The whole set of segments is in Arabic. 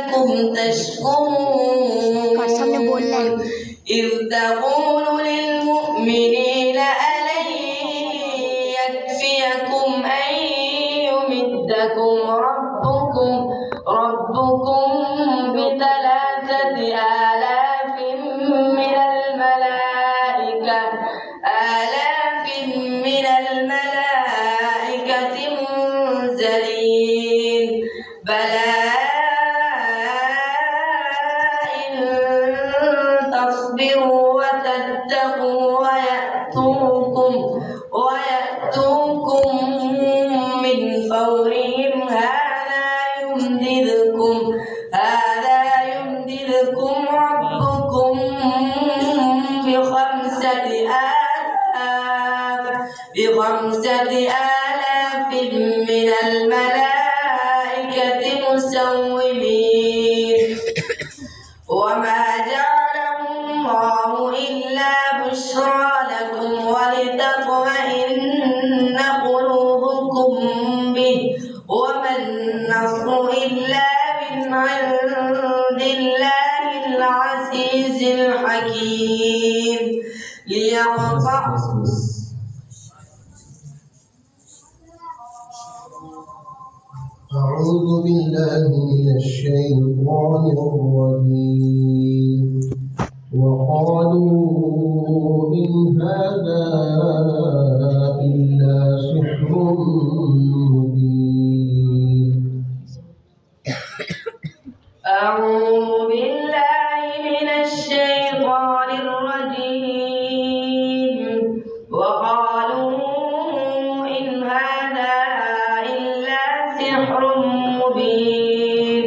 لعلكم تشكرون إذ تقول للمؤمنين ألن يكفيكم أن يمدكم ربكم ب3,000 من الملائكة منزلين بلى إن تصبروا وتتقوا ويأتوكم من فورهم هذا يمددكم ربكم ب5,000 من الملائكة مسومين وما جعله الله إلا بشرى لكم ولتطمئن قلوبكم به وما النصر إلا من عند الله العزيز الحكيم أعوذ بالله من الشيطان الرجيم وقالوا إن هذا إلا سحر مبين. أعوذ بالله من الشيطان الرجيم وقالوا إن هذا إلا سحر مبين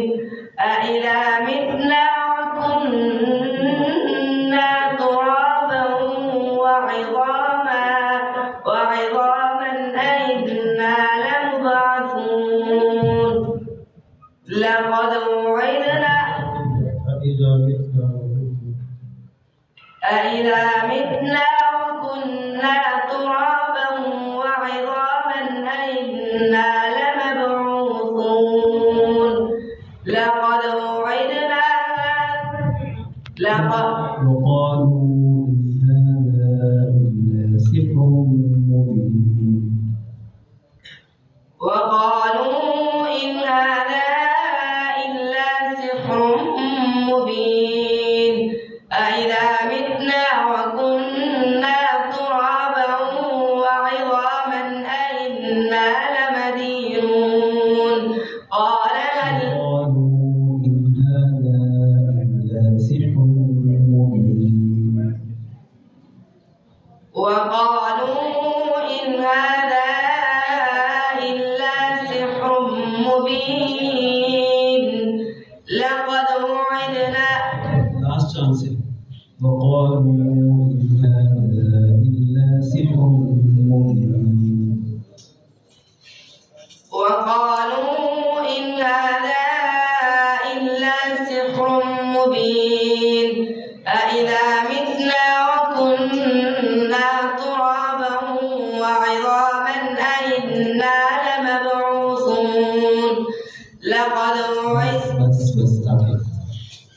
أإذا متنا وكنا ترابا وعظاما أئنا لمبعثون لقد وعدنا أإذا متنا وكنا ترابا وعظاما أئنا لمبعوثون لقد وعدنا وقالوا إن هذا إلا سحر مبين. وقالوا إن هذا إلا سحر مبين أإذا متنا وكنا ترابا وعظاما أئنا لمدينون قالوا إن هذا إلا سحر مبين. وقالوا إن هذا إلا سحر مبين لقد وعدنا وقالوا إن هذا إلا سحر مبين. وقالوا